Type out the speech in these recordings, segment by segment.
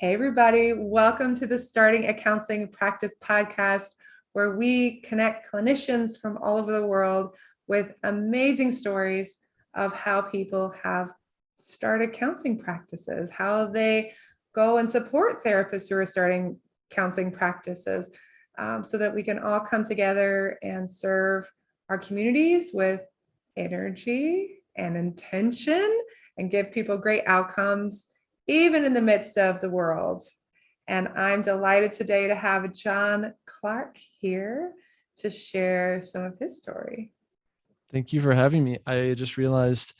Hey, everybody. Welcome to the Starting a Counseling Practice podcast, where we connect clinicians from all over the world with amazing stories of how people have started counseling practices, how they go and support therapists who are starting counseling practices, so that we can all come together and serve our communities with energy and intention and give people great outcomes even in the midst of the world. And I'm delighted today to have John Clark here to share some of his story. Thank you for having me. I just realized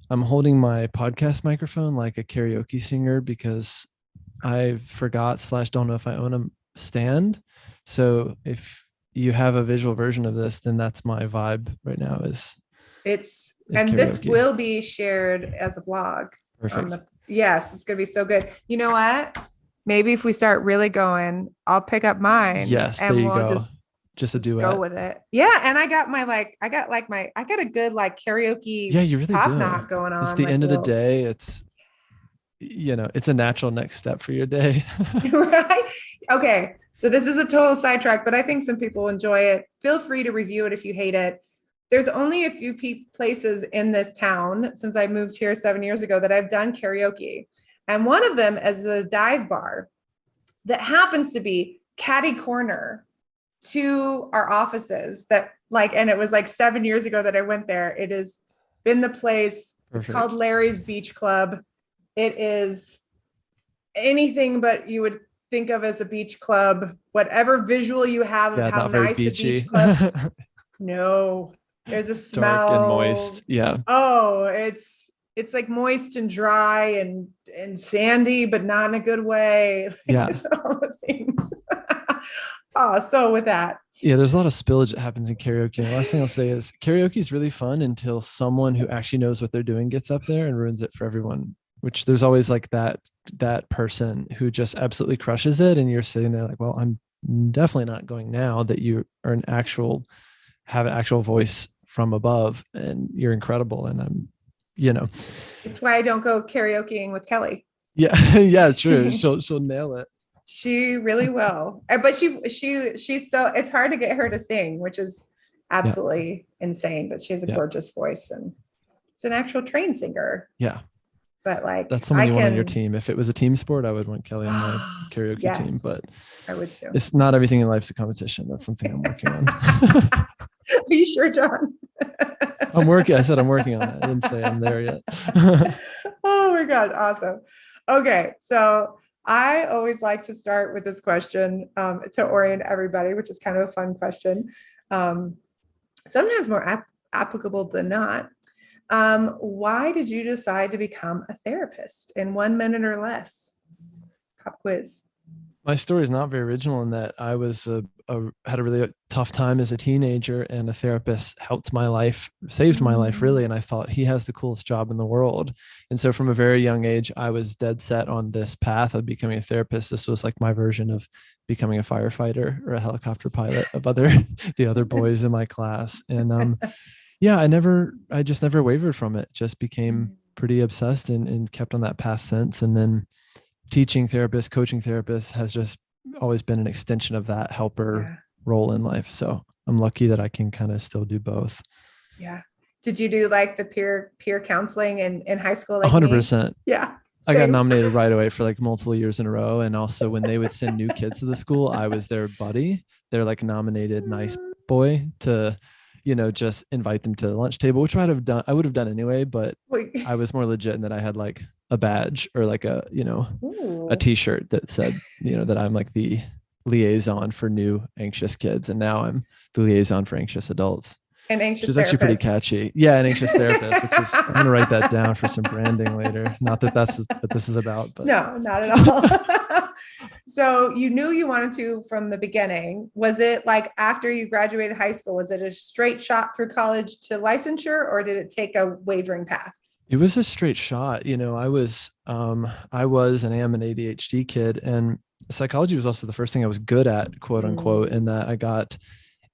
I'm holding my podcast microphone like a karaoke singer because I forgot / don't know if I own a stand. So if you have a visual version of this, then that's my vibe right now is and karaoke. This will be shared as a vlog. Perfect. Yes, it's going to be so good. You know what? Maybe if we start really going, I'll pick up mine. Yes, and there you we'll go. Just a duet. Go with it. Yeah. And I got a good karaoke you really top do. knot going on. It's the end of the day. It's a natural next step for your day. Right? Okay. So this is a total sidetrack, but I think some people enjoy it. Feel free to review it if you hate it. There's only a few places in this town since I moved here 7 years ago that I've done karaoke. And one of them is a dive bar that happens to be catty corner to our offices and it was like 7 years ago that I went there. It has been the place. Perfect. It's called Larry's Beach Club. It is anything but you would think of as a beach club, whatever visual you have of how nice a beach club. No, there's a smell. Dark and moist. Yeah. Oh, it's like moist and dry and sandy, but not in a good way. Yeah. It's all the things. So with that. Yeah, there's a lot of spillage that happens in karaoke. And the last thing I'll say is karaoke is really fun until someone who actually knows what they're doing gets up there and ruins it for everyone. Which there's always like that person who just absolutely crushes it, and you're sitting there like, well, I'm definitely not going now that you are have an actual voice from above, and you're incredible. And I'm, it's why I don't go karaokeing with Kelly. Yeah, yeah, true. She'll nail it. She really will. But she's so, it's hard to get her to sing, which is absolutely insane. But she has a gorgeous voice, and it's an actual trained singer. Yeah. But like, that's someone you want on your team. If it was a team sport, I would want Kelly on my karaoke team, but I would too. It's not everything in life's a competition. That's something I'm working on. Are you sure, John? I said I'm working on it. I didn't say I'm there yet. Oh my God. Awesome. Okay. So I always like to start with this question to orient everybody, which is kind of a fun question. Sometimes more applicable than not. Why did you decide to become a therapist in 1 minute or less? Pop quiz. My story is not very original in that I was had a really tough time as a teenager, and a therapist helped my life, saved my life really. And I thought, he has the coolest job in the world. And so from a very young age, I was dead set on this path of becoming a therapist. This was like my version of becoming a firefighter or a helicopter pilot of the other boys in my class. And yeah, I just never wavered from it. Just became pretty obsessed and kept on that path since. And then teaching therapists, coaching therapists has just always been an extension of that helper role in life. So I'm lucky that I can kind of still do both. Yeah. Did you do like the peer counseling in high school? Like 100%. Me? Yeah. Same. I got nominated right away for like multiple years in a row. And also when they would send new kids to the school, I was their buddy. They're like nominated nice boy to, just invite them to the lunch table, which I would have done anyway, but I was more legit in that I had like a badge or like a t-shirt that said, that I'm like the liaison for new anxious kids. And now I'm the liaison for anxious adults. An anxious which is actually pretty catchy. Yeah, an anxious therapist, which is, I'm going to write that down for some branding later. Not that that's what this is about. But. No, not at all. So you knew you wanted to from the beginning. Was it like after you graduated high school, was it a straight shot through college to licensure, or did it take a wavering path? It was a straight shot. I was and am an ADHD kid, and psychology was also the first thing I was good at, quote unquote, in that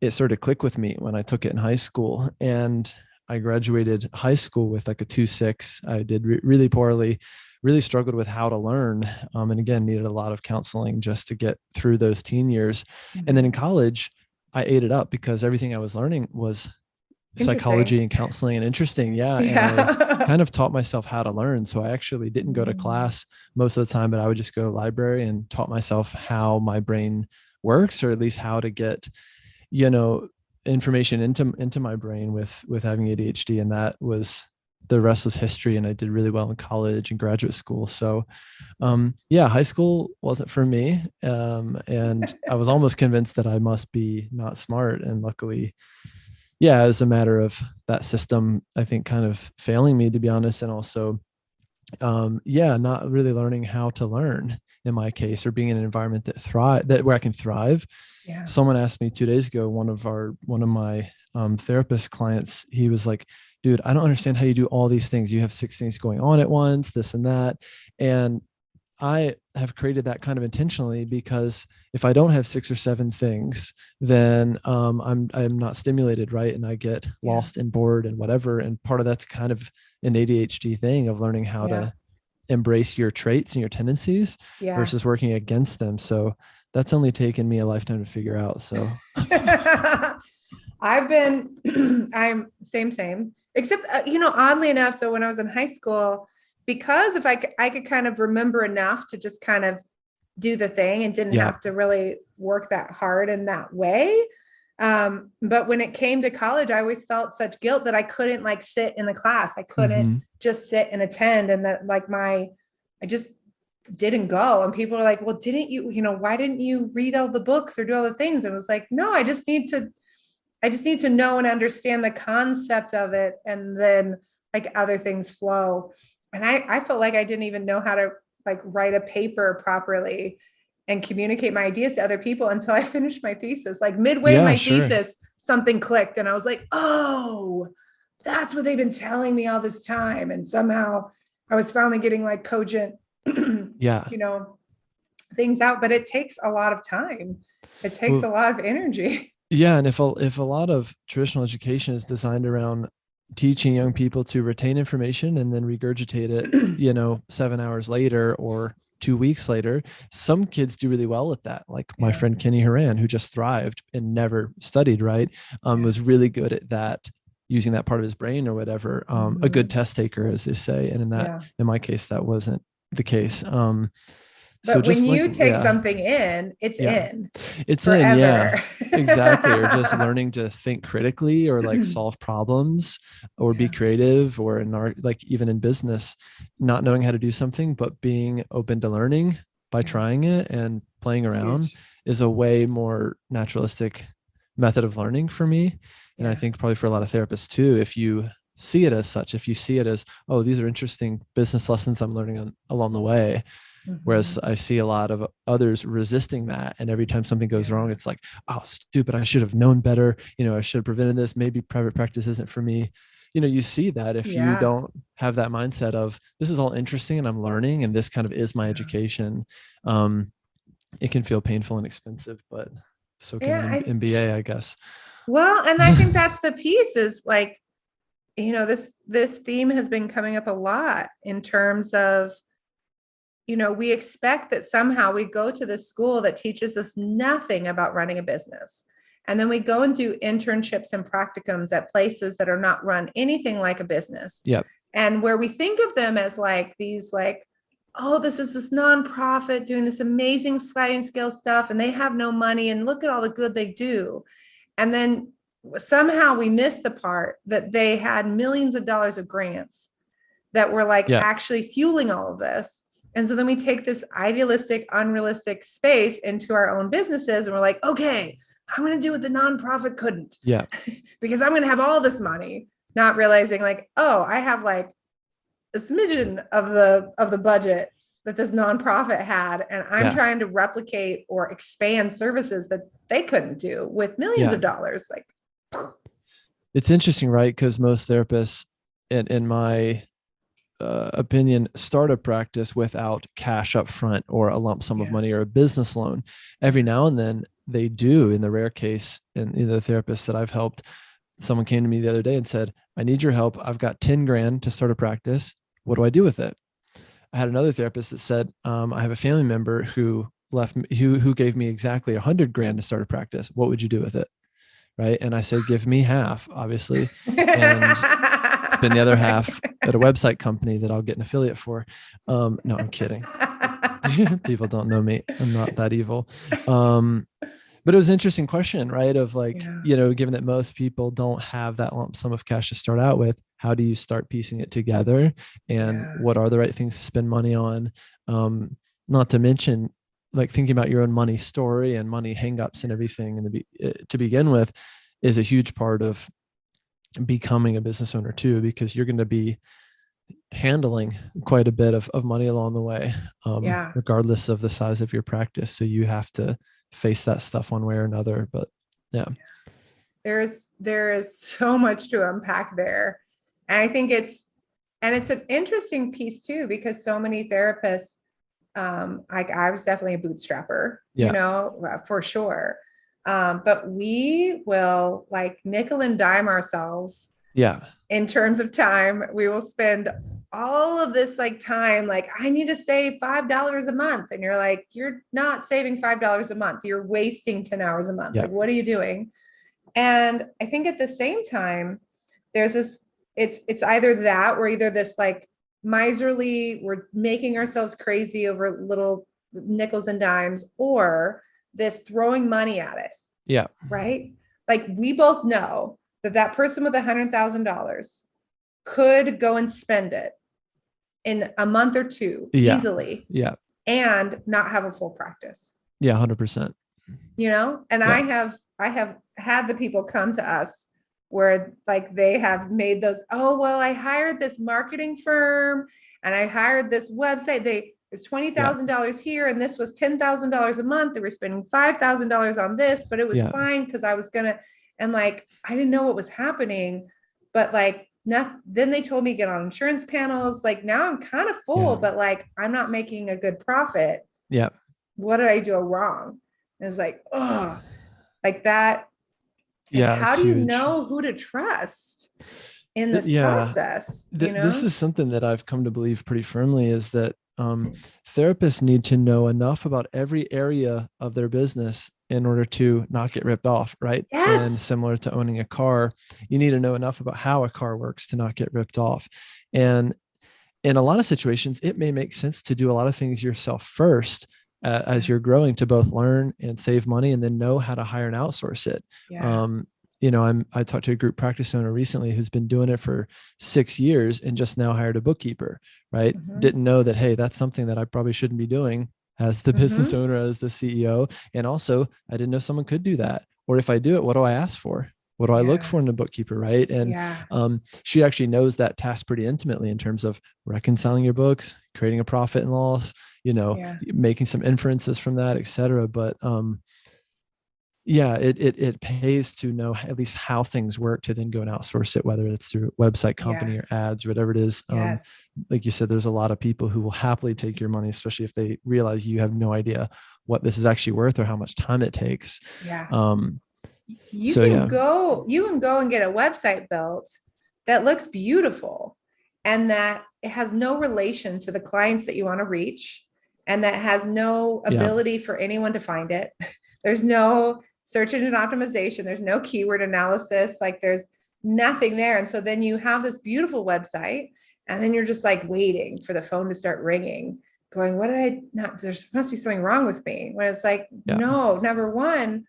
it sort of clicked with me when I took it in high school. And I graduated high school with like a 2.6. I did really poorly, really struggled with how to learn. And again, needed a lot of counseling just to get through those teen years. And then in college, I ate it up because everything I was learning was psychology and counseling and interesting. Yeah. And I kind of taught myself how to learn. So I actually didn't go to class most of the time, but I would just go to the library and taught myself how my brain works, or at least how to get, information into my brain with having ADHD. And the rest was history. And I did really well in college and graduate school. So high school wasn't for me. And I was almost convinced that I must be not smart. And luckily, as a matter of that system, I think kind of failing me, to be honest. And also, not really learning how to learn in my case, or being in an environment where I can thrive. Yeah. Someone asked me 2 days ago, one of my therapist clients, he was like, dude, I don't understand how you do all these things. You have 6 things going on at once, this and that. And I have created that kind of intentionally, because if I don't have 6 or 7 things, then I'm not stimulated, right? And I get lost and bored and whatever. And part of that's kind of an ADHD thing of learning how to embrace your traits and your tendencies versus working against them. So that's only taken me a lifetime to figure out. So I'm same, except, oddly enough. So when I was in high school, because if I could kind of remember enough to just kind of do the thing and didn't have to really work that hard in that way. But when it came to college, I always felt such guilt that I couldn't like sit in the class. I couldn't just sit and attend. And that like I just didn't go. And people were like, well, didn't you, why didn't you read all the books or do all the things? And it was like, no, I just need to know and understand the concept of it. And then like other things flow. And I felt like I didn't even know how to like write a paper properly and communicate my ideas to other people until I finished my thesis. Like midway in my thesis, something clicked and I was like, oh, that's what they've been telling me all this time. And somehow I was finally getting like cogent, things out, but it takes a lot of time. It takes a lot of energy. Yeah. And if a lot of traditional education is designed around teaching young people to retain information and then regurgitate it, 7 hours later or 2 weeks later, some kids do really well at that. Like my friend Kenny Horan, who just thrived and never studied, right? Was really good at that, using that part of his brain or whatever. A good test taker, as they say. And in my case, that wasn't the case. But so when you take something in, it's in. It's forever. in, exactly. Or just learning to think critically, or like solve problems, or be creative, or in art, like even in business, not knowing how to do something, but being open to learning by trying it and playing around is a way more naturalistic method of learning for me. And I think probably for a lot of therapists too, if you see it as such, if you see it as, oh, these are interesting business lessons I'm learning along the way. Whereas I see a lot of others resisting that. And every time something goes wrong, it's like, oh, stupid. I should have known better. I should have prevented this. Maybe private practice isn't for me. You see that if you don't have that mindset of this is all interesting and I'm learning and this kind of is my education, it can feel painful and expensive, but so can an MBA, I guess. Well, and I think that's the piece is like, this theme has been coming up a lot in terms of, we expect that somehow we go to this school that teaches us nothing about running a business. And then we go and do internships and practicums at places that are not run anything like a business. Yep. And where we think of them as like these, like, oh, this is this nonprofit doing this amazing sliding scale stuff and they have no money and look at all the good they do. And then somehow we miss the part that they had millions of dollars of grants that were like actually fueling all of this. And so then we take this idealistic, unrealistic space into our own businesses and we're like, okay, I'm going to do what the nonprofit couldn't. Yeah. Because I'm going to have all this money, not realizing like, oh, I have like a smidgen of the budget that this nonprofit had. And I'm trying to replicate or expand services that they couldn't do with millions of dollars. Like, it's interesting, right? Because most therapists in my opinion start a practice without cash up front or a lump sum of money or a business loan. Every now and then they do, in the rare case, and the therapists that I've helped, someone came to me the other day and said, I need your help. I've got 10 grand to start a practice. What do I do with it? I had another therapist that said, I have a family member who who gave me exactly 100 grand to start a practice. What would you do with it? Right. And I said, give me half, obviously, and spend the other half at a website company that I'll get an affiliate for. No, I'm kidding. People don't know me. I'm not that evil. But it was an interesting question, right? Of like, Yeah. given that most people don't have that lump sum of cash to start out with, how do you start piecing it together? And Yeah. what are the right things to spend money on? Not to mention, like, thinking about your own money story and money hangups and everything to begin with is a huge part of becoming a business owner too, because you're going to be handling quite a bit of money along the way, Yeah. regardless of the size of your practice. So you have to face that stuff one way or another. But yeah. There is so much to unpack there. And I think it's an interesting piece too, because so many therapists, like I was definitely a bootstrapper, Yeah. for sure. But we will like nickel and dime ourselves Yeah. in terms of time. We will spend all of this like time, like I need to save $5 a month. And you're like, you're not saving $5 a month. You're wasting 10 hours a month. Yeah. Like, what are you doing? And I think at the same time, there's this, it's either that, we're either this like miserly, we're making ourselves crazy over little nickels and dimes, or this throwing money at it. Yeah. Right. Like we both know that person with $100,000 could go and spend it in a month or two easily. Yeah. And not have a full practice. Yeah. 100%. And Yeah. I have had the people come to us where like they have made those, oh, well, I hired this marketing firm and I hired this website. There's $20,000 here and this was $10,000 a month. They were spending $5,000 on this, but it was fine because I was gonna, and like I didn't know what was happening, but like then they told me get on insurance panels. Like now I'm kind of full, but like I'm not making a good profit. Yeah. What did I do wrong? And it's like, oh, like that. Yeah. How do you know who to trust in this process? This is something that I've come to believe pretty firmly, is that therapists need to know enough about every area of their business in order to not get ripped off, right? Yes. And similar to owning a car, you need to know enough about how a car works to not get ripped off. And in a lot of situations, it may make sense to do a lot of things yourself first, as you're growing, to both learn and save money and then know how to hire and outsource it. Yeah. I talked to a group practice owner recently who's been doing it for 6 years and just now hired a bookkeeper, right? Mhm. Didn't know that, hey, that's something that I probably shouldn't be doing as the business owner, as the CEO. And also I didn't know someone could do that. Or if I do it, what do I ask for? What do I look for in a bookkeeper, right? And she actually knows that task pretty intimately in terms of reconciling your books, creating a profit and loss, making some inferences from that, et cetera. But it pays to know at least how things work to then go and outsource it, whether it's through a website company or ads, or whatever it is. Like you said, there's a lot of people who will happily take your money, especially if they realize you have no idea what this is actually worth or how much time it takes. You can go and get a website built that looks beautiful and that it has no relation to the clients that you want to reach, and that has no ability for anyone to find it. There's no search engine optimization. There's no keyword analysis. Like there's nothing there. And so then you have this beautiful website and then you're just like waiting for the phone to start ringing, going, what did I not, there must be something wrong with me. When it's like, no, number one,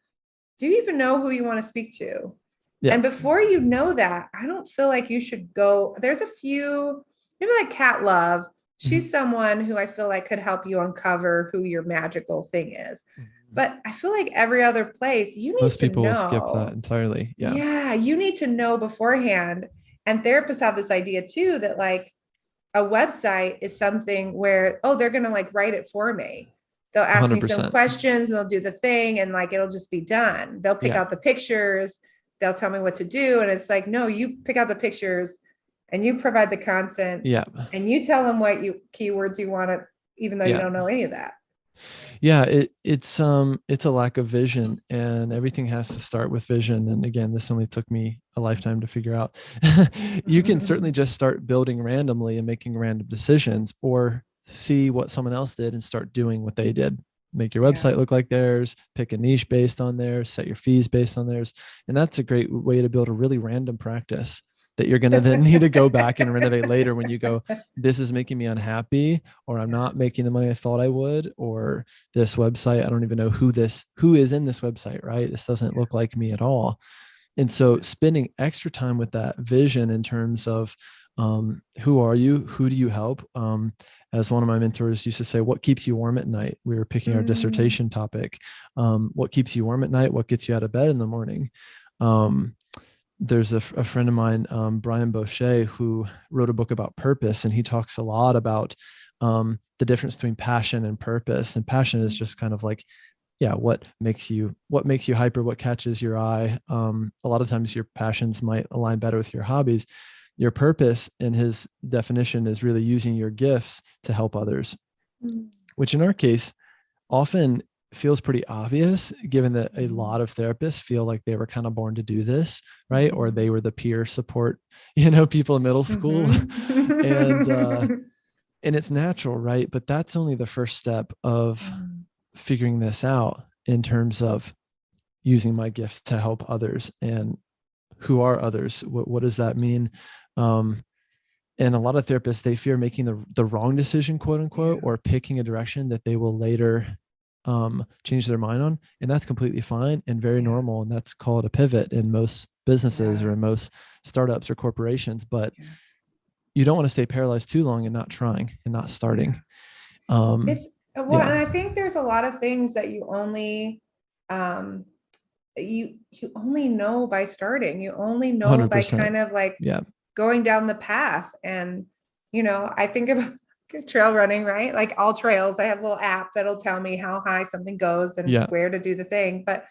do you even know who you want to speak to? And before you know that, I don't feel like you should go. There's a few, maybe like Kat Love. She's someone who I feel like could help you uncover who your magical thing is. But I feel like every other place, you need to know. Most people will skip that entirely. Yeah, you need to know beforehand. And therapists have this idea too, that like a website is something where, oh, they're going to like write it for me. They'll ask 100%. Me some questions and they'll do the thing and like, it'll just be done. They'll pick out the pictures. They'll tell me what to do. And it's like, no, you pick out the pictures and you provide the content and you tell them what keywords you want to, even though you don't know any of that. It's a lack of vision, and everything has to start with vision. And again, this only took me a lifetime to figure out. You can certainly just start building randomly and making random decisions, or see what someone else did and start doing what they did. Make your website look like theirs, pick a niche based on theirs, set your fees based on theirs. And that's a great way to build a really random practice that you're going to then need to go back and renovate later when you go, this is making me unhappy, or I'm not making the money I thought I would, or this website, I don't even know who is in this website, right? This doesn't look like me at all. And so spending extra time with that vision in terms of who are you? Who do you help? As one of my mentors used to say, what keeps you warm at night? We were picking our dissertation topic. What keeps you warm at night? What gets you out of bed in the morning? There's a friend of mine, Brian Boucher, who wrote a book about purpose, and he talks a lot about the difference between passion and purpose. And passion is just kind of like, what makes you hyper, what catches your eye. A lot of times your passions might align better with your hobbies. Your purpose, in his definition, is really using your gifts to help others, which in our case often feels pretty obvious, given that a lot of therapists feel like they were kind of born to do this, right? Or they were the peer support, people in middle school. And it's natural, right? But that's only the first step of figuring this out in terms of using my gifts to help others. And who are others? What does that mean? And a lot of therapists, they fear making the wrong decision, quote unquote, or picking a direction that they will later change their mind on. And that's completely fine and very normal. And that's called a pivot in most businesses or in most startups or corporations. But you don't want to stay paralyzed too long and not trying and not starting. And I think there's a lot of things that you only you only know by starting. You only know 100%. By kind of like going down the path. And I think of trail running, right? Like all trails, I have a little app that'll tell me how high something goes and where to do the thing. But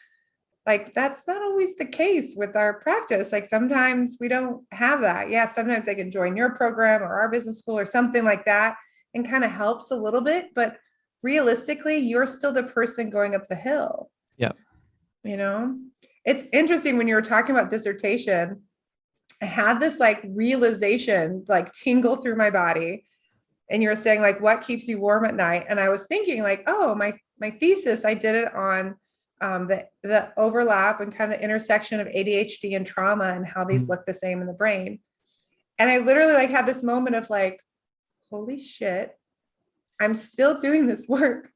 like, that's not always the case with our practice. Like sometimes we don't have that. Yeah. Sometimes they can join your program or our business school or something like that and kind of helps a little bit, but realistically, you're still the person going up the hill. Yeah. It's interesting when you were talking about dissertation, I had this like realization, like tingle through my body. And you were saying like, what keeps you warm at night? And I was thinking like, oh, my thesis, I did it on the overlap and kind of the intersection of ADHD and trauma and how these look the same in the brain. And I literally like had this moment of like, holy shit, I'm still doing this work.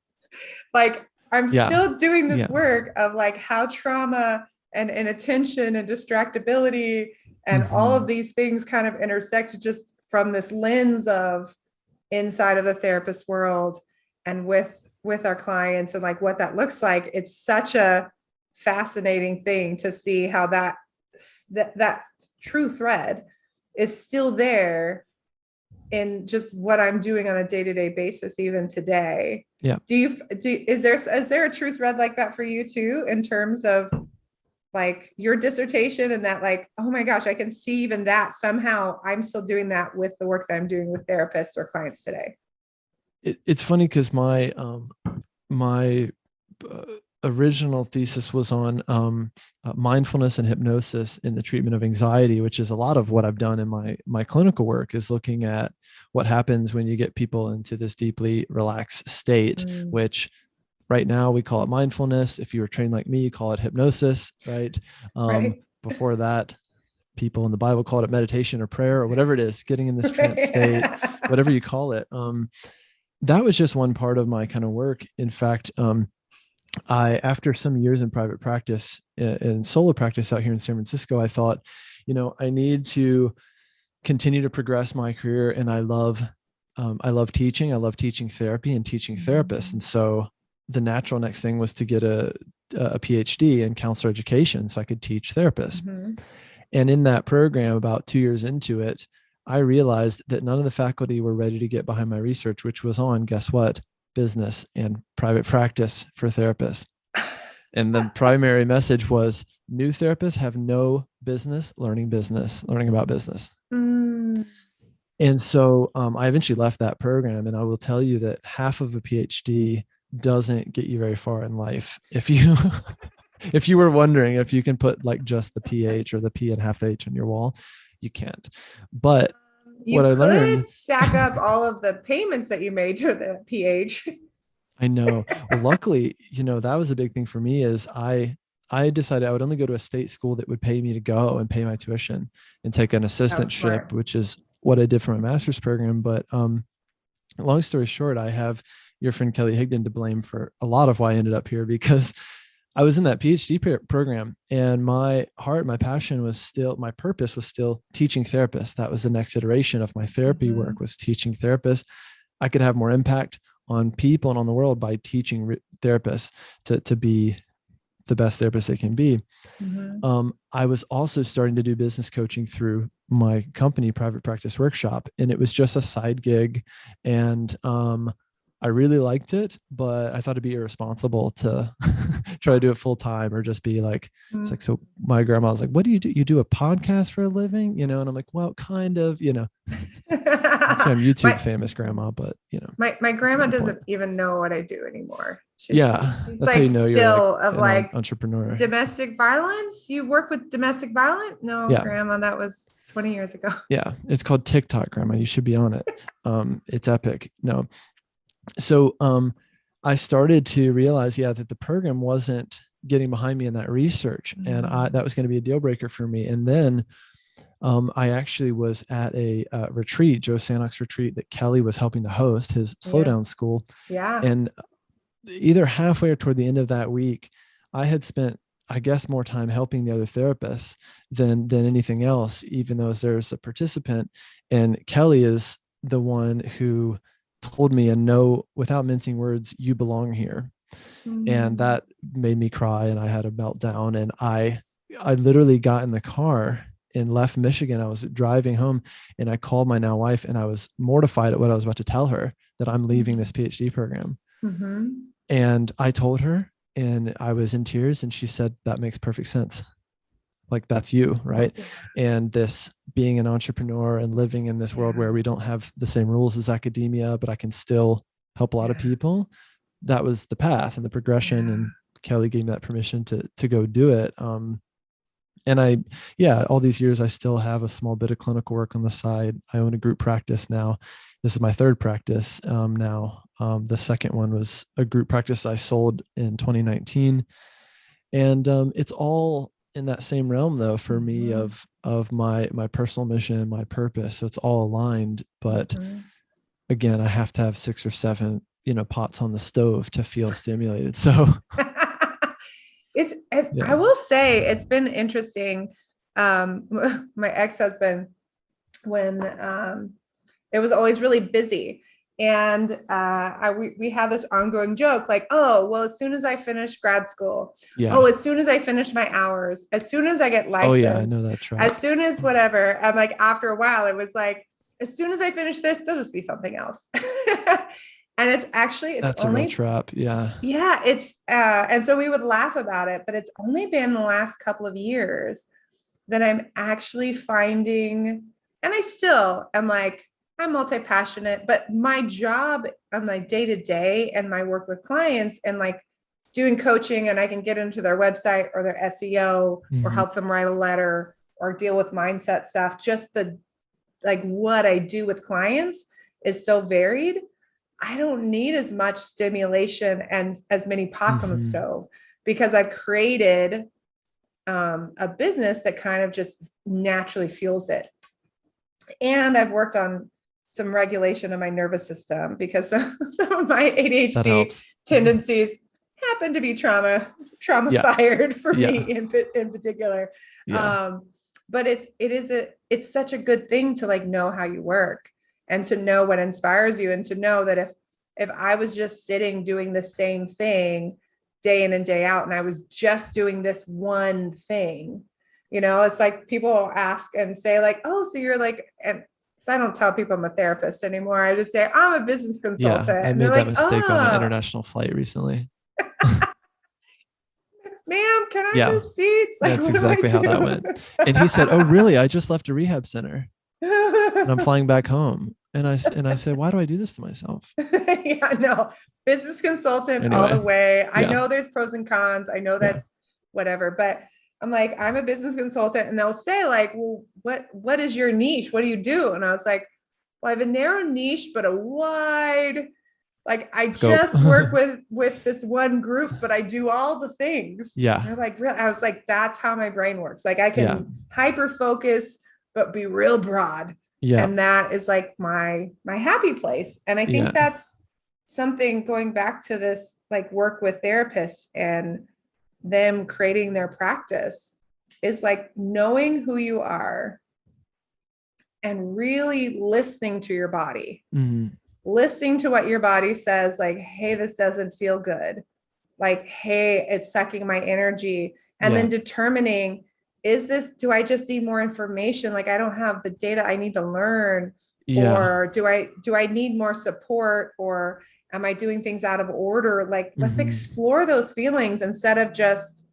Like I'm still doing this work of like how trauma and attention and distractibility and all of these things kind of intersect just from this lens of inside of the therapist world and with our clients and like what that looks like. It's such a fascinating thing to see how that true thread is still there in just what I'm doing on a day-to-day basis, even today. Yeah. Is there a true thread like that for you too, in terms of like your dissertation and that like, oh my gosh, I can see even that somehow I'm still doing that with the work that I'm doing with therapists or clients today? It's funny because my original thesis was on mindfulness and hypnosis in the treatment of anxiety, which is a lot of what I've done in my clinical work, is looking at what happens when you get people into this deeply relaxed state, which right now we call it mindfulness. If you were trained like me, you call it hypnosis, right? Before that, people in the Bible called it meditation or prayer or whatever it is, getting in this trance state, whatever you call it. That was just one part of my kind of work. In fact, after some years in private practice and solo practice out here in San Francisco, I thought, I need to continue to progress my career. And I love teaching. I love teaching therapy and teaching therapists. And so the natural next thing was to get a Ph.D. in counselor education so I could teach therapists. And in that program, about 2 years into it, I realized that none of the faculty were ready to get behind my research, which was on, guess what? Business and private practice for therapists. And the primary message was new therapists have no business learning about business. And so I eventually left that program, and I will tell you that half of a PhD doesn't get you very far in life. If you were wondering if you can put like just the PH or the P and half the H on your wall, you can't. But You what I could learned. stack up all of the payments that you made to the PH. I know. Well, luckily, that was a big thing for me is I decided I would only go to a state school that would pay me to go and pay my tuition and take an That was assistantship, smart. which is what I did for my master's program. But long story short, I have your friend Kelly Higdon to blame for a lot of why I ended up here, because I was in that PhD program, and my heart, my passion was still, my purpose was still teaching therapists. That was the next iteration of my therapy work, was teaching therapists. I could have more impact on people and on the world by teaching therapists to be the best therapist they can be. I was also starting to do business coaching through my company, Private Practice Workshop, and it was just a side gig. And I really liked it, but I thought it'd be irresponsible to try to do it full time or just be like, it's like, so my grandma was like, what do? You do a podcast for a living? And I'm like, well, kind of, I'm YouTube famous grandma, but my grandma the point. doesn't even know what I do anymore. She's That's like how you know you're like still of an like entrepreneur. domestic violence. You work with domestic violence? No, Yeah. grandma, that was 20 years ago. Yeah. It's called TikTok, grandma. You should be on it. It's epic. No. So I started to realize, that the program wasn't getting behind me in that research, and that was going to be a deal breaker for me. And then I actually was at a retreat, Joe Sanok's retreat that Kelly was helping to host, his slowdown school. Yeah. And either halfway or toward the end of that week, I had spent, I guess, more time helping the other therapists than anything else, even though there's a participant. And Kelly is the one who told me, and no, without mincing words, you belong here. And that made me cry, and I had a meltdown. And I literally got in the car and left Michigan. I was driving home, and I called my now wife, and I was mortified at what I was about to tell her, that I'm leaving this PhD program. And I told her, and I was in tears, and she said, that makes perfect sense. Like, that's you, right? And this being an entrepreneur and living in this world where we don't have the same rules as academia, but I can still help a lot of people. That was the path and the progression. And Kelly gave me that permission to go do it. And all these years, I still have a small bit of clinical work on the side. I own a group practice now. This is my third practice now. The second one was a group practice I sold in 2019. And it's all in that same realm, though, for me, of my personal mission, my purpose. So it's all aligned. But again, I have to have 6 or 7, pots on the stove to feel stimulated. So I will say, it's been interesting. My ex-husband, when it was always really busy, and we had this ongoing joke, like, oh, well, as soon as I finish grad school, as soon as I finish my hours, as soon as I get licensed, I know that trap. as soon as whatever. And like, after a while, it was like, as soon as I finish this, there'll just be something else. And it's That's only a real trap. Yeah. it's and so we would laugh about it, but it's only been the last couple of years that I'm actually finding, and I still am like, I'm multi-passionate, but my job on my day-to-day and my work with clients and like doing coaching, and I can get into their website or their SEO or help them write a letter or deal with mindset stuff. Just the, like, what I do with clients is so varied. I don't need as much stimulation and as many pots on the stove, because I've created a business that kind of just naturally fuels it. And I've worked on some regulation of my nervous system, because some of my ADHD tendencies happen to be trauma fired for me in particular. But it's such a good thing to like know how you work and to know what inspires you, and to know that if I was just sitting doing the same thing day in and day out, and I was just doing this one thing, it's like people ask and say like, oh, so you're like, and so I don't tell people I'm a therapist anymore. I just say I'm a business consultant. Yeah, I made that mistake on an international flight recently. Ma'am, can I move seats? Like, that's exactly how that went. And he said, oh, really? I just left a rehab center and I'm flying back home. And I said, why do I do this to myself? Business consultant anyway, all the way. I know there's pros and cons. I know that's whatever, but I'm like, I'm a business consultant, and they'll say like, well, what is your niche? What do you do? And I was like, well, I have a narrow niche, but a wide, like I Scope. just work with this one group, but I do all the things. Yeah. And I was like, that's how my brain works. Like I can Yeah. hyper focus, but be real broad. Yeah. And that is like my happy place. And I think that's something, going back to this, like work with therapists and them creating their practice, is like knowing who you are and really listening to your body, listening to what your body says, like, hey, this doesn't feel good. Like, hey, it's sucking my energy. And then determining, do I just need more information? Like, I don't have the data I need to learn, or do I need more support, or am I doing things out of order? Like, let's explore those feelings instead of just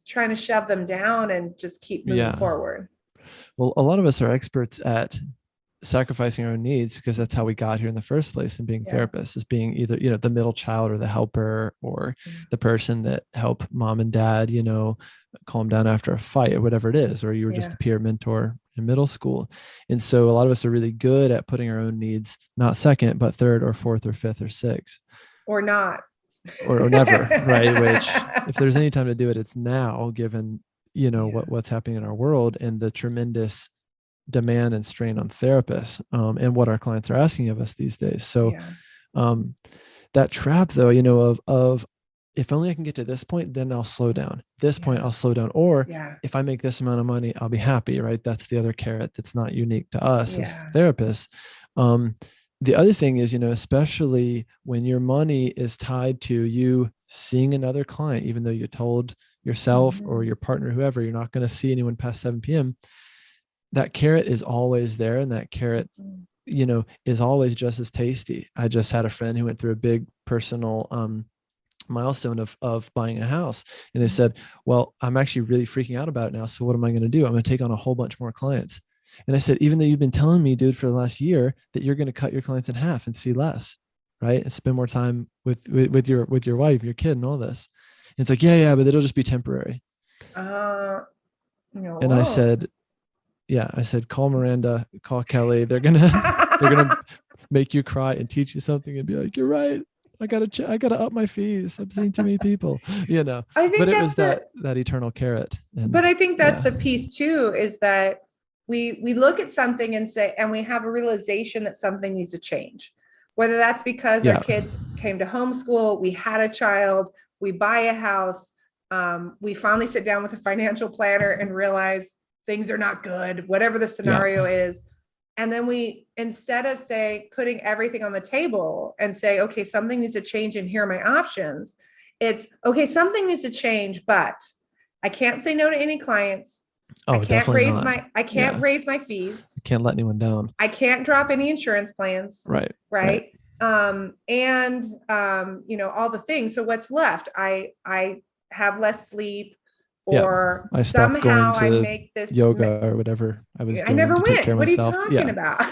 trying to shove them down and just keep moving forward. Well, a lot of us are experts at sacrificing our own needs because that's how we got here in the first place. And being therapists is being either, the middle child or the helper, or the person that help mom and dad, calm down after a fight or whatever it is, or you were just a peer mentor in middle school. And so a lot of us are really good at putting our own needs, not second, but third or fourth or fifth or sixth. Or not. Or never, right? Which, if there's any time to do it, it's now, given, what's happening in our world and the tremendous demand and strain on therapists, and what our clients are asking of us these days. So that trap though, of if only I can get to this point, then I'll slow down. This point I'll slow down. Or if I make this amount of money, I'll be happy, right? That's the other carrot that's not unique to us as therapists. The other thing is, especially when your money is tied to you seeing another client, even though you told yourself or your partner, whoever, you're not going to see anyone past 7 p.m., that carrot is always there. And that carrot, is always just as tasty. I just had a friend who went through a big personal milestone of buying a house. And they said, well, I'm actually really freaking out about it now. So what am I going to do? I'm going to take on a whole bunch more clients. And I said, even though you've been telling me, dude, for the last year that you're going to cut your clients in half and see less, right? And spend more time with your wife, your kid, and all this. And it's like, yeah, but it'll just be temporary. No. And I said, call Miranda, call Kelly. They're gonna make you cry and teach you something and be like, you're right. I gotta up my fees. I'm seeing too many people, I think, but it was that eternal carrot. But I think that's the piece too, is that we look at something and say, and we have a realization that something needs to change, whether that's because our kids came to homeschool, we had a child, we buy a house, we finally sit down with a financial planner and realize things are not good, whatever the scenario is. And then we, instead of putting everything on the table and say, okay, something needs to change and here are my options. It's okay, something needs to change, but I can't say no to any clients. I can't raise my fees. I can't let anyone down. I can't drop any insurance plans. Right. All the things. So what's left? I have less sleep, or I stopped somehow going to I make this yoga or whatever I was doing. I never to went. Take care of what myself. Are you talking about?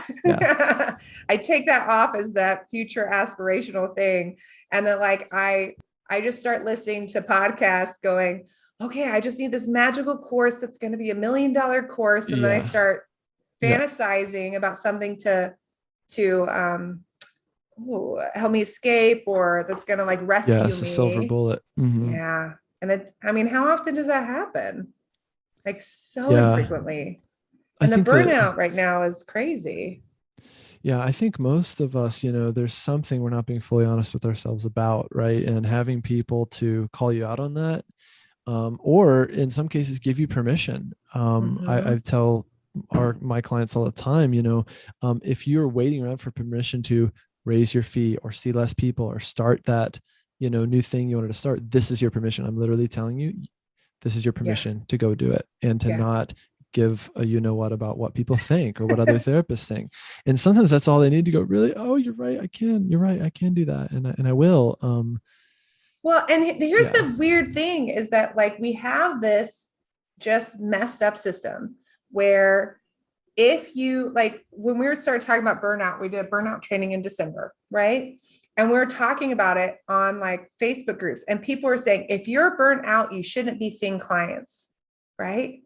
I take that off as that future aspirational thing. And then I just start listening to podcasts going, okay, I just need this magical course that's going to be $1 million course. And then I start fantasizing about something to help me escape, or that's going to rescue me. A silver bullet. Yeah. And how often does that happen? So infrequently. And the burnout right now is crazy. Yeah, I think most of us, there's something we're not being fully honest with ourselves about, right? And having people to call you out on that, or in some cases give you permission. I tell my clients all the time, if you're waiting around for permission to raise your fee or see less people or start that, new thing you wanted to start, this is your permission. I'm literally telling you, this is your permission to go do it, and to not give a what about what people think or what other therapists think. And sometimes that's all they need to go, really? Oh, you're right. You're right. I can do that. And I will. Well, and here's the weird thing is that we have this just messed up system where if you when we started talking about burnout, we did a burnout training in December, right? And we were talking about it on Facebook groups, and people were saying, if you're burnt out, you shouldn't be seeing clients, right?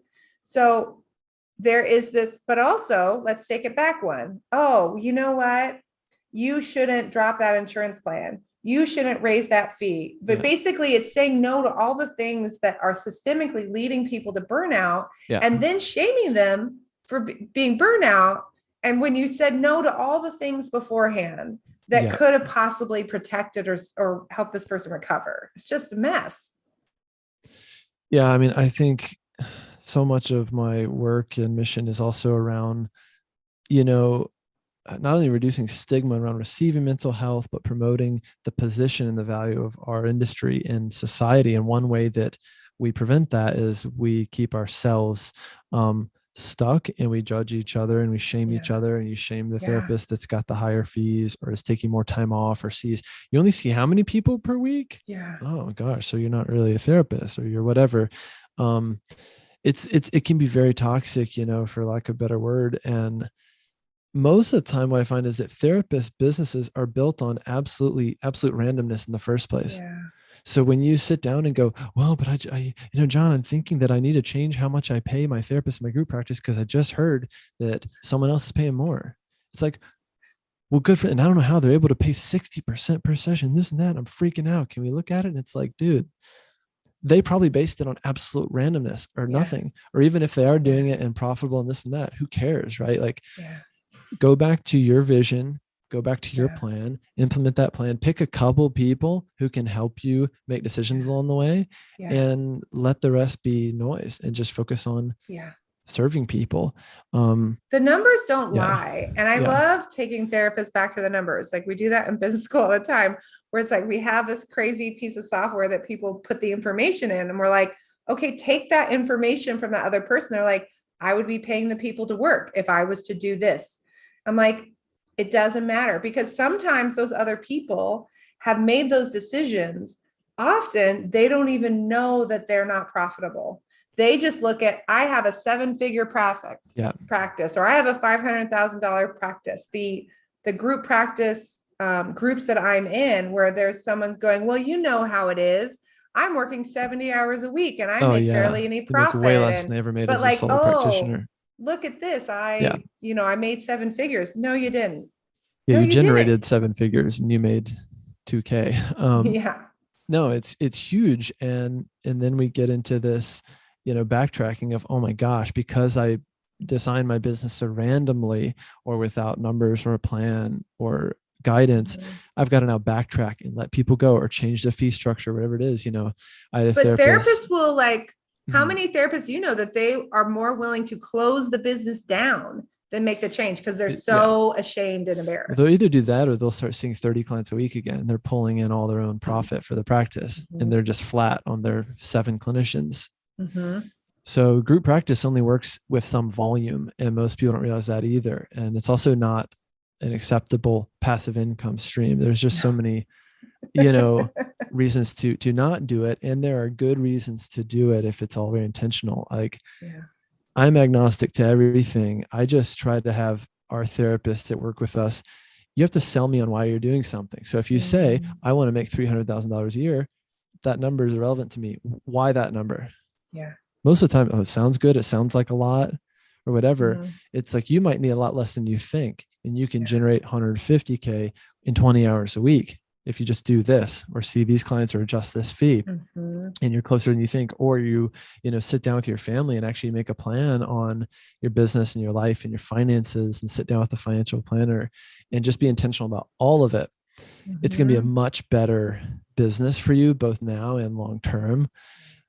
So there is this, but also let's take it back one. Oh, you know what? You shouldn't drop that insurance plan. You shouldn't raise that fee. But Yeah. basically, it's saying no to all the things that are systemically leading people to burnout Yeah. and then shaming them for being burnout. And when you said no to all the things beforehand that Yeah. could have possibly protected or helped this person recover, it's just a mess. Yeah. I mean, I think so much of my work and mission is also around, you know, not only reducing stigma around receiving mental health, but promoting the position and the value of our industry in society. And one way that we prevent that is we keep ourselves stuck, and we judge each other and we shame each other, and you shame the therapist that's got the higher fees or is taking more time off, or sees, you only see how many people per week? Yeah. Oh gosh, so you're not really a therapist, or you're whatever. It can be very toxic, for lack of a better word. And most of the time what I find is that therapist businesses are built on absolute randomness in the first place. Yeah. So when you sit down and go, well, but I John, I'm thinking that I need to change how much I pay my therapist in my group practice because I just heard that someone else is paying more. It's like, well, good for, and I don't know how they're able to pay 60% per session, this and that. I'm freaking out. Can we look at it? And it's like, dude, they probably based it on absolute randomness or nothing. Or even if they are doing it and profitable and this and that, who cares, right? Like, go back to your vision, go back to your plan, implement that plan, pick a couple people who can help you make decisions along the way, and let the rest be noise, and just focus on serving people. The numbers don't lie. And I love taking therapists back to the numbers. Like, we do that in business school all the time, where it's like, we have this crazy piece of software that people put the information in, and we're like, okay, take that information from that other person. They're like, I would be paying the people to work if I was to do this. I'm like, it doesn't matter, because sometimes those other people have made those decisions. Often they don't even know that they're not profitable. They just look at, I have a 7-figure practice, or I have a $500,000 practice. The group practice groups that I'm in, where there's someone's going, well, you know how it is. I'm working 70 hours a week and I make barely any profit. Make way less than they ever made as a solo practitioner. Look at this. I made 7 figures. No, you didn't. Yeah, you generated 7 figures and you made 2K. No, it's huge. And then we get into this, backtracking of, oh my gosh, because I designed my business so randomly or without numbers or a plan or guidance, I've got to now backtrack and let people go or change the fee structure, whatever it is. I had a therapists will how many therapists do you know that they are more willing to close the business down than make the change because they're so ashamed and embarrassed? They'll either do that or they'll start seeing 30 clients a week again. They're pulling in all their own profit for the practice, and they're just flat on their 7 clinicians. So group practice only works with some volume, and most people don't realize that either. And it's also not an acceptable passive income stream. There's just so many reasons to not do it. And there are good reasons to do it if it's all very intentional. I'm agnostic to everything. I just try to have our therapists that work with us, you have to sell me on why you're doing something. So if you say, I want to make $300,000 a year, that number is irrelevant to me. Why that number? Most of the time, it sounds good. It sounds like a lot or whatever. It's like, you might need a lot less than you think, and you can generate 150K in 20 hours a week if you just do this, or see these clients, or adjust this fee, and you're closer than you think. Or you sit down with your family and actually make a plan on your business and your life and your finances, and sit down with a financial planner and just be intentional about all of it. It's going to be a much better business for you, both now and long term,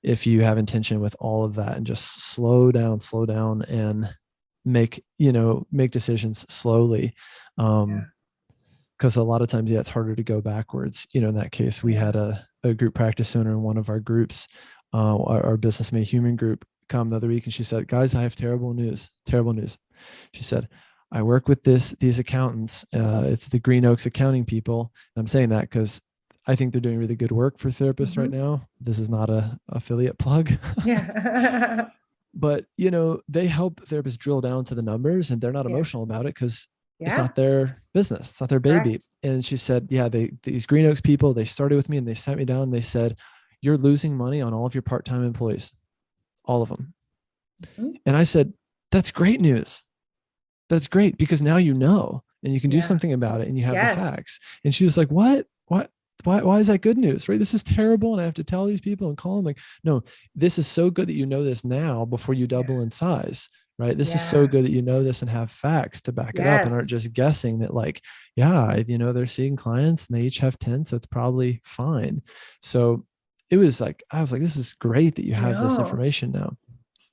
if you have intention with all of that, and just slow down and make decisions slowly. Because a lot of times, it's harder to go backwards. In that case, we had a group practice owner in one of our groups, our Business Made Human group, come the other week, and she said, guys, I have terrible news. She said, I work with these accountants. It's the Green Oaks accounting people. And I'm saying that because I think they're doing really good work for therapists right now. This is not a affiliate plug. But, they help therapists drill down to the numbers, and they're not emotional about it because it's not their business. It's not their baby. Correct. And she said, these Green Oaks people, they started with me and they sat me down and they said, you're losing money on all of your part-time employees, all of them. And I said, That's great news. That's great, because now you know, and you can do Yeah. something about it, and you have the Yes. facts. And she was like, what? Why is that good news? Right? This is terrible. And I have to tell these people and call them, like, no, this is so good that you know this now before you double in size. Right. This is so Yeah. good that you know this and have facts to back it up and aren't Yes. just guessing that, like, yeah, they're seeing clients and they each have 10. So it's probably fine. So it was like, I was like, this is great that you have this No. information now.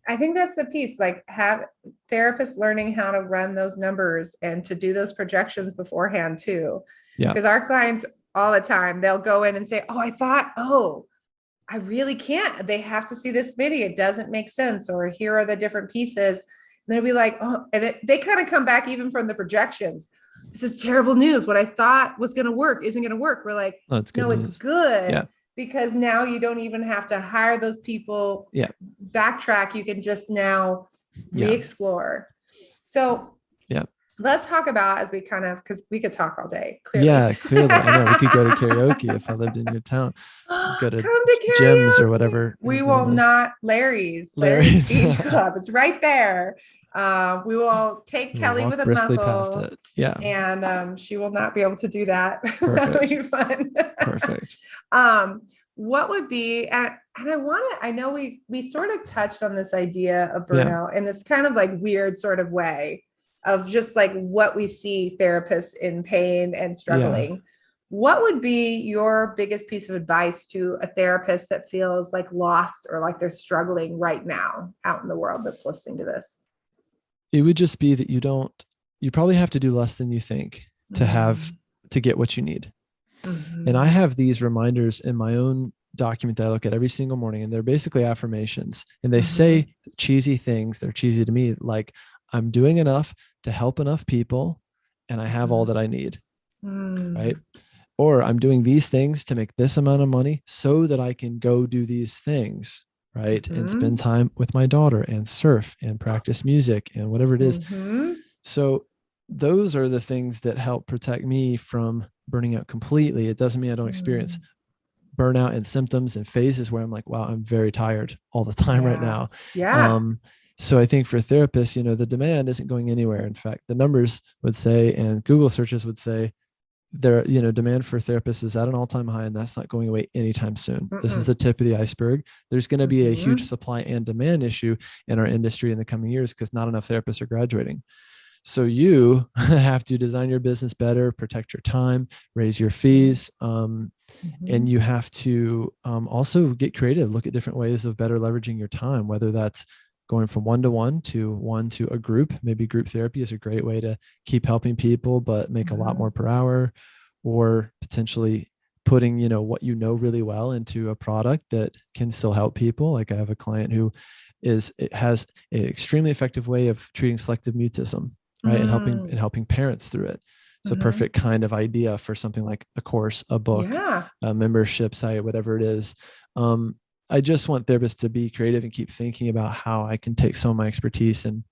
I think that's the piece, like have therapists learning how to run those numbers and to do those projections beforehand too. Yeah. Because our clients all the time, they'll go in and say, I really can't. They have to see this video. It doesn't make sense. Or here are the different pieces. And they'll be like, oh, and they kind of come back even from the projections. This is terrible news. What I thought was going to work isn't going to work. We're like, no, it's good. Yeah. Because now you don't even have to hire those people. Yeah. Backtrack. You can just now re-explore. So yeah. Let's talk about, as we kind of, because we could talk all day. Clearly. Yeah, clearly. I know we could go to karaoke if I lived in your town. Go to, come to gyms or whatever. We will not. Larry's Beach Club. It's right there. We will take Kelly with a muzzle. Past it. Yeah. And she will not be able to do that. That'll be fun. Perfect. What would be, and I know we sort of touched on this idea of burnout in this kind of like weird sort of way of just like what we see therapists in pain and struggling. Yeah. What would be your biggest piece of advice to a therapist that feels like lost or like they're struggling right now out in the world that's listening to this? It would just be that you probably have to do less than you think to get what you need. Mm-hmm. And I have these reminders in my own document that I look at every single morning, and they're basically affirmations, and they say cheesy things. They're cheesy to me. Like, I'm doing enough to help enough people, and I have all that I need. Right. Or I'm doing these things to make this amount of money so that I can go do these things. Right. And spend time with my daughter and surf and practice music and whatever it is. So those are the things that help protect me from burning out completely. It doesn't mean I don't experience burnout and symptoms and phases where I'm like, wow, I'm very tired all the time right now. Yeah. So I think for therapists, the demand isn't going anywhere. In fact, the numbers would say, and Google searches would say, demand for therapists is at an all-time high, and that's not going away anytime soon. This is the tip of the iceberg. There's going to be a huge supply and demand issue in our industry in the coming years because not enough therapists are graduating. So you have to design your business better, protect your time, raise your fees, and you have to also get creative, look at different ways of better leveraging your time, whether that's going from one-to-one to one to a group. Maybe group therapy is a great way to keep helping people, but make a lot more per hour, or potentially putting, what really well into a product that can still help people. Like I have a client who has an extremely effective way of treating selective mutism, right? And helping parents through it. So perfect kind of idea for something like a course, a book, a membership site, whatever it is. I just want therapists to be creative and keep thinking about how I can take some of my expertise and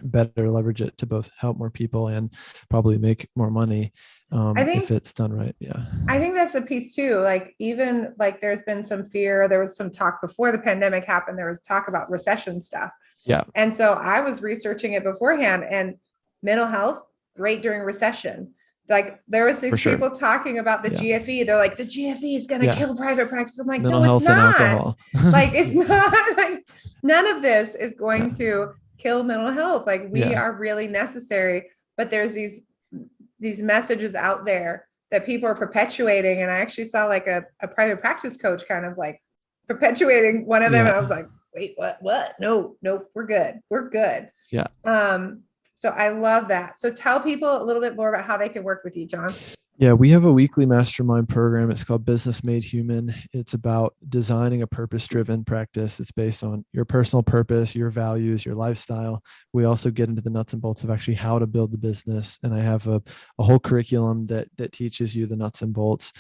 better leverage it to both help more people and probably make more money if it's done right. Yeah. I think that's a piece too. Like even like there's been some fear. There was some talk before the pandemic happened. There was talk about recession stuff. Yeah. And so I was researching it beforehand, and mental health, great during recession. Like there was these people talking about the GFE. They're like, the GFE is going to kill private practice. I'm like, mental health it's not. And alcohol. Like, it's not. Like, none of this is going to kill mental health. Like we are really necessary. But there's these messages out there that people are perpetuating. And I actually saw like a private practice coach kind of like perpetuating one of them. And I was like, wait, what? No, we're good. We're good. Yeah. So I love that. So tell people a little bit more about how they can work with you, John. Yeah, we have a weekly mastermind program. It's called Business Made Human. It's about designing a purpose-driven practice. It's based on your personal purpose, your values, your lifestyle. We also get into the nuts and bolts of actually how to build the business. And I have a whole curriculum that teaches you the nuts and bolts.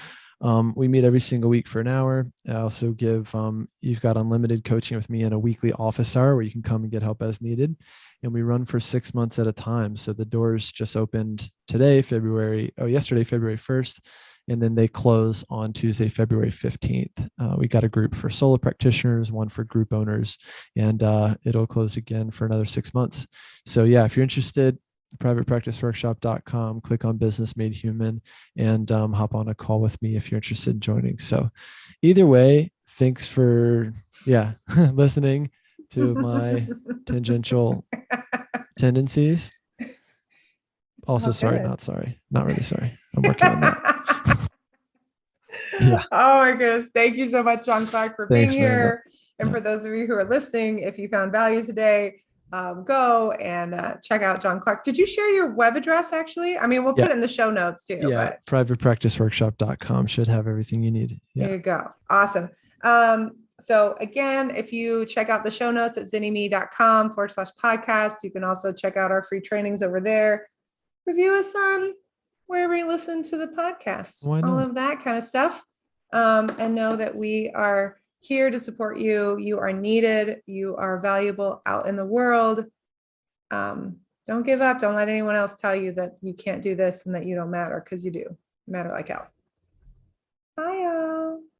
We meet every single week for an hour. I also give, you've got unlimited coaching with me in a weekly office hour where you can come and get help as needed. And we run for 6 months at a time. So the doors just opened yesterday, February 1st. And then they close on Tuesday, February 15th. We got a group for solo practitioners, one for group owners, and it'll close again for another 6 months. So yeah, if you're interested, privatepracticeworkshop.com, click on Business Made Human, and hop on a call with me if you're interested in joining. So either way, thanks for listening to my tangential tendencies. Also, sorry, not sorry, not really sorry. I'm working on that. Yeah. Oh my goodness. Thank you so much, John Clark, for Thanks, being here. And Yeah. for those of you who are listening, if you found value today, go and check out John Clark. Did you share your web address actually? I mean, we'll put it in the show notes too. Yeah. But privatepracticeworkshop.com should have everything you need. Yeah. there you go. Awesome. So again, if you check out the show notes at zinnyme.com/podcast, you can also check out our free trainings over there. Review us on wherever you listen to the podcast, all of that kind of stuff. And know that we are here to support you. You are needed. You are valuable out in the world. Don't give up. Don't let anyone else tell you that you can't do this and that you don't matter, because you do matter like hell.